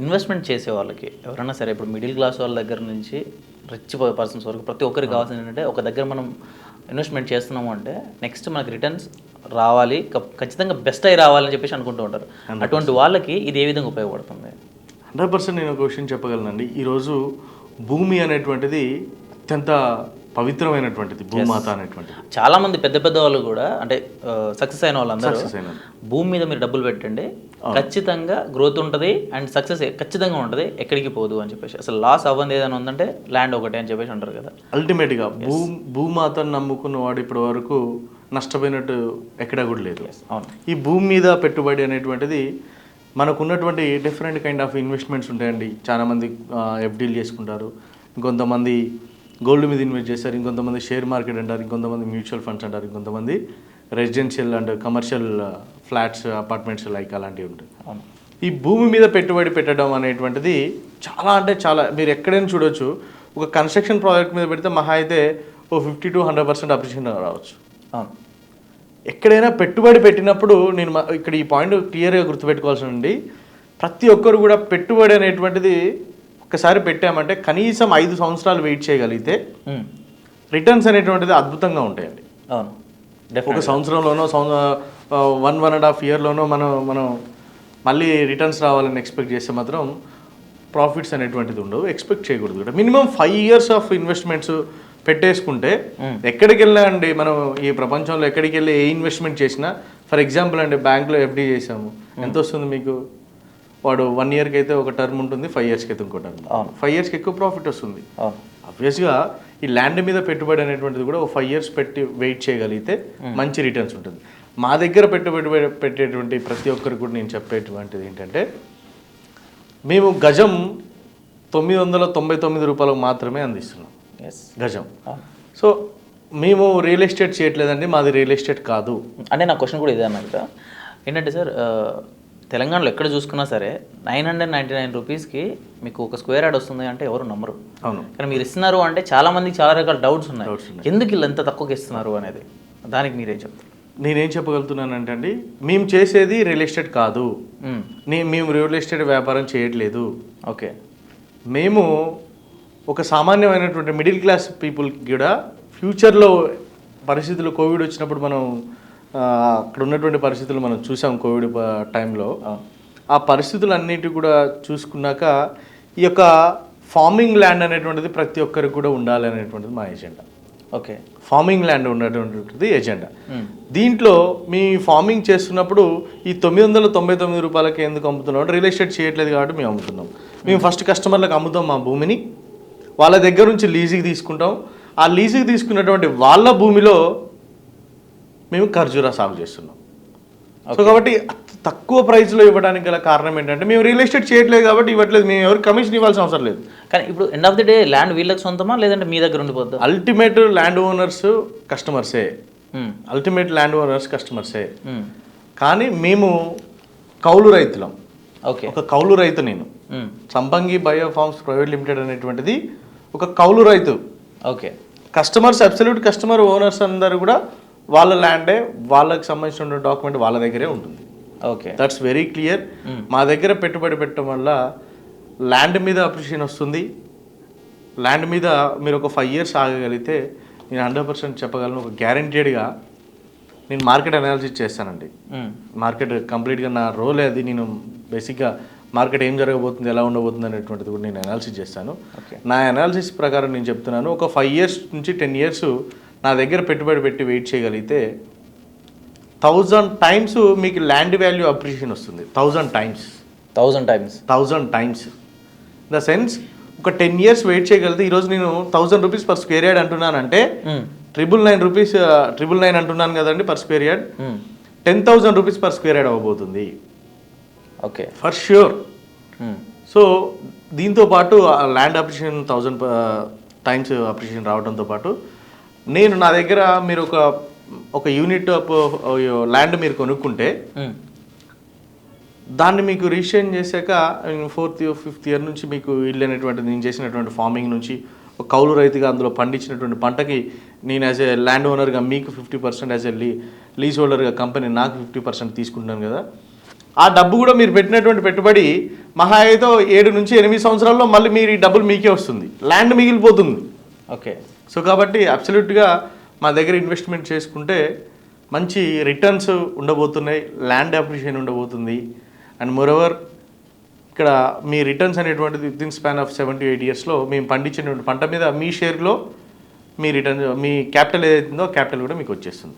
Investment చేసే వాళ్ళకి ఎవరైనా సరే ఇప్పుడు మిడిల్ క్లాస్ వాళ్ళ దగ్గర నుంచి రిచ్ పర్సన్స్ వరకు ప్రతి ఒక్కరికి కావాల్సింది ఏంటంటే ఒక దగ్గర మనం ఇన్వెస్ట్మెంట్ చేస్తున్నాము అంటే నెక్స్ట్ మనకి రిటర్న్స్ రావాలి, ఖచ్చితంగా బెస్ట్ అయి రావాలని చెప్పేసి అనుకుంటూ ఉంటారు. అటువంటి వాళ్ళకి ఇది ఏ విధంగా ఉపయోగపడుతుంది? 100% నేను ఒక విషయం చెప్పగలనండి. ఈరోజు భూమి అనేటువంటిది అత్యంత పవిత్రమైనటువంటిది, భూమాత అనేటువంటిది. చాలా మంది పెద్ద పెద్ద వాళ్ళు కూడా అంటే సక్సెస్ అయిన వాళ్ళందరూ భూమి మీద మీరు డబ్బులు పెట్టండి ఖచ్చితంగా గ్రోత్ ఉంటుంది అండ్ సక్సెస్ ఖచ్చితంగా ఉంటుంది, ఎక్కడికి పోదు అని చెప్పేసి. అసలు లాస్ అవ్వంది ఏదైనా ఉందంటే ల్యాండ్ ఒకటే అని చెప్పేసి అంటారు కదా. అల్టిమేట్గా భూమాతను నమ్ముకున్న వాడు ఇప్పటి వరకు నష్టపోయినట్టు ఎక్కడా కూడా లేదు. అవును. ఈ భూమి మీద పెట్టుబడి అనేటువంటిది మనకు ఉన్నటువంటి డిఫరెంట్ కైండ్ ఆఫ్ ఇన్వెస్ట్మెంట్స్ ఉంటాయండి. చాలామంది ఎఫ్డీలు చేసుకుంటారు, ఇంకొంతమంది గోల్డ్ మీద ఇన్వెస్ట్ చేస్తారు, ఇంకొంతమంది షేర్ మార్కెట్ అంటారు, ఇంకొంతమంది మ్యూచువల్ ఫండ్స్ అంటారు, ఇంకొంతమంది residential and commercial flats, apartments like అలాంటివి ఉంటాయి. ఈ భూమి మీద పెట్టుబడి పెట్టడం అనేటువంటిది చాలా అంటే చాలా, మీరు ఎక్కడైనా చూడొచ్చు. ఒక కన్స్ట్రక్షన్ ప్రాజెక్ట్ మీద పెడితే మహా అయితే ఓ 50 to 100% అప్రిషియేషన్ రావచ్చు. ఎక్కడైనా పెట్టుబడి పెట్టినప్పుడు నేను ఇక్కడ ఈ పాయింట్ క్లియర్గా గుర్తుపెట్టుకోవాల్సింది, ప్రతి ఒక్కరు కూడా పెట్టుబడి అనేటువంటిది ఒకసారి పెట్టామంటే కనీసం 5 సంవత్సరాలు వెయిట్ చేయగలిగితే రిటర్న్స్ అనేటువంటిది అద్భుతంగా ఉంటాయండి. ఒక సంవత్సరంలోనో 1.5 ఇయర్లోనో మనం మళ్ళీ రిటర్న్స్ రావాలని ఎక్స్పెక్ట్ చేస్తే మాత్రం ప్రాఫిట్స్ అనేటువంటిది ఉండవు, ఎక్స్పెక్ట్ చేయకూడదు కూడా. మినిమం 5 years ఆఫ్ ఇన్వెస్ట్మెంట్స్ పెట్టేసుకుంటే ఎక్కడికి వెళ్ళినా అండి, మనం ఈ ప్రపంచంలో ఎక్కడికి వెళ్ళి ఏ ఇన్వెస్ట్మెంట్ చేసినా, ఫర్ ఎగ్జాంపుల్ అండి బ్యాంక్లో ఎఫ్డీ చేసాము, ఎంత వస్తుంది మీకు? వాడు 1 yearకి అయితే ఒక టర్మ్ ఉంటుంది, 5 yearsకి అయితే ఇంకో టర్మ్. 5 yearsకి ఎక్కువ ప్రాఫిట్ వస్తుంది. ఆబ్వియస్గా ఈ ల్యాండ్ మీద పెట్టుబడి అనేటువంటిది కూడా ఒక 5 years పెట్టి వెయిట్ చేయగలిగితే మంచి రిటర్న్స్ ఉంటుంది. మా దగ్గర పెట్టుబడి పెట్టేటువంటి ప్రతి ఒక్కరికి కూడా నేను చెప్పేటువంటిది ఏంటంటే, మేము గజం 999 రూపాయలకు మాత్రమే అందిస్తున్నాం గజం. సో మేము రియల్ ఎస్టేట్ చేయట్లేదండి, మాది రియల్ ఎస్టేట్ కాదు. అంటే నా క్వశ్చన్ కూడా ఇదే అన్నమాట. ఏంటంటే సార్, తెలంగాణలో ఎక్కడ చూసుకున్నా సరే 999 రూపీస్కి మీకు ఒక స్క్వేర్ యార్డ్ వస్తుంది అంటే ఎవరు నమ్మరు. అవును. కానీ మీరు ఇస్తున్నారు అంటే చాలా మందికి చాలా రకాల డౌట్స్ ఉన్నాయి, ఎందుకు ఇలా ఎంత తక్కువకి ఇస్తున్నారు అనేది. దానికి మీరేం చెప్తారు? నేనేం చెప్పగలుగుతున్నానంటే అండి, మేము చేసేది రియల్ ఎస్టేట్ కాదు, మేము రియల్ ఎస్టేట్ వ్యాపారం చేయట్లేదు. ఓకే. మేము ఒక సామాన్యమైనటువంటి మిడిల్ క్లాస్ పీపుల్కి కూడా ఫ్యూచర్లో పరిస్థితులు, కోవిడ్ వచ్చినప్పుడు మనం అక్కడ ఉన్నటువంటి పరిస్థితులు మనం చూసాం. కోవిడ్ టైంలో ఆ పరిస్థితులన్నిటి కూడా చూసుకున్నాక ఈ యొక్క ఫార్మింగ్ ల్యాండ్ అనేటువంటిది ప్రతి ఒక్కరికి కూడా ఉండాలి అనేటువంటిది మా ఎజెండా. ఓకే. ఫార్మింగ్ ల్యాండ్ ఉన్నటువంటిది ఎజెండా. దీంట్లో మీ ఫార్మింగ్ చేస్తున్నప్పుడు ఈ 999 రూపాయలకి ఎందుకు అమ్ముతున్నాం అంటే, రియల్ ఎస్టేట్ చేయట్లేదు కాబట్టి మేము అమ్ముతున్నాం. మేము ఫస్ట్ కస్టమర్లకు అమ్ముతాం మా భూమిని, వాళ్ళ దగ్గర నుంచి లీజుకి తీసుకుంటాం. ఆ లీజుకి తీసుకున్నటువంటి వాళ్ళ భూమిలో మేము ఖర్జూరా సాగు చేస్తున్నాం. సో కాబట్టి తక్కువ ప్రైస్లో ఇవ్వడానికి గల కారణం ఏంటంటే, మేము రియల్ ఎస్టేట్ చేయట్లేదు కాబట్టి ఇవ్వట్లేదు, మేము ఎవరికి కమిషన్ ఇవ్వాల్సిన అవసరం లేదు. కానీ ఇప్పుడు end of the day land వీళ్ళకి సొంతమా లేదంటే మీ దగ్గర ఉండిపోద్దా? అల్టిమేట్ ల్యాండ్ ఓనర్స్ కస్టమర్సే, అల్టిమేట్ ల్యాండ్ ఓనర్స్ కస్టమర్సే. కానీ మేము కౌలు రైతులం. ఓకే. ఒక కౌలు రైతు నేను. సంపంగి బయో ఫార్మ్స్ ప్రైవేట్ లిమిటెడ్ అనేటువంటిది ఒక కౌలు రైతు. Okay. Customers, absolute customer, owners అందరూ కూడా వాళ్ళ ల్యాండే, వాళ్ళకి సంబంధించిన డాక్యుమెంట్ వాళ్ళ దగ్గరే ఉంటుంది. ఓకే. That's very clear. మా దగ్గర పెట్టుబడి పెట్టడం వల్ల ల్యాండ్ మీద అప్రిషియేషన్ వస్తుంది. ల్యాండ్ మీద మీరు ఒక 5 years ఆగగలిగితే నేను 100% చెప్పగలను, ఒక గ్యారంటీడ్గా. నేను మార్కెట్ అనాలిసిస్ చేస్తానండి. మార్కెట్ కంప్లీట్గా నా రోలే అది. నేను బేసిక్గా మార్కెట్ ఏం జరగబోతుంది, ఎలా ఉండబోతుంది అనేటువంటిది కూడా నేను అనాలిసిస్ చేస్తాను. నా అనాలిసిస్ ప్రకారం నేను చెప్తున్నాను, ఒక 5 years నుంచి 10 years నా దగ్గర పెట్టుబడి పెట్టి వెయిట్ చేయగలిగితే 1000 times మీకు ల్యాండ్ వాల్యూ అప్రిషియేషన్ వస్తుంది. 1000 times ద సెన్స్, ఒక 10 years వెయిట్ చేయగలిగితే ఈరోజు నేను 1000 రూపీస్ పర్ స్క్వేర్ యార్డ్ అంటున్నానంటే 999 అంటున్నాను కదండి per square yard, 10,000 rupees per square yard అవ్వబోతుంది. Okay, for sure. సో దీంతో పాటు ల్యాండ్ అప్రిషియేషన్ 1000 times అప్రిషియేషన్ రావడంతో పాటు నేను నా దగ్గర మీరు ఒక యూనిట్ ల్యాండ్ మీరు కొనుక్కుంటే దాన్ని మీకు రిజిస్ట్రేషన్ చేశాక 4th or 5th year నుంచి మీకు ఇల్లు అనేటువంటిది, నేను చేసినటువంటి ఫార్మింగ్ నుంచి ఒక కౌలు రైతుగా అందులో పండించినటువంటి పంటకి నేను యాజ్ ఏ ల్యాండ్ ఓనర్గా మీకు 50%, యాజ్ ఏ లీజ్ హోల్డర్గా కంపెనీ నాకు 50% తీసుకుంటున్నాను కదా. ఆ డబ్బు కూడా మీరు పెట్టినటువంటి పెట్టుబడి మహా అయితే 7 నుంచి 8 సంవత్సరాల్లో మళ్ళీ మీరు ఈ డబ్బులు మీకే వస్తుంది, ల్యాండ్ మిగిలిపోతుంది. ఓకే. సో కాబట్టి అబ్సల్యూట్గా మా దగ్గర ఇన్వెస్ట్మెంట్ చేసుకుంటే మంచి రిటర్న్స్ ఉండబోతున్నాయి, ల్యాండ్ అప్రిషియేషన్ ఉండబోతుంది. అండ్ మోరోవర్ ఇక్కడ మీ రిటర్న్స్ అనేటువంటిది విత్ స్పాన్ ఆఫ్ 7 to 8 ఇయర్స్లో మేము పండించినటువంటి పంట మీద మీ షేర్లో మీ రిటర్న్, మీ క్యాపిటల్ ఏదైతుందో క్యాపిటల్ కూడా మీకు వచ్చేస్తుంది.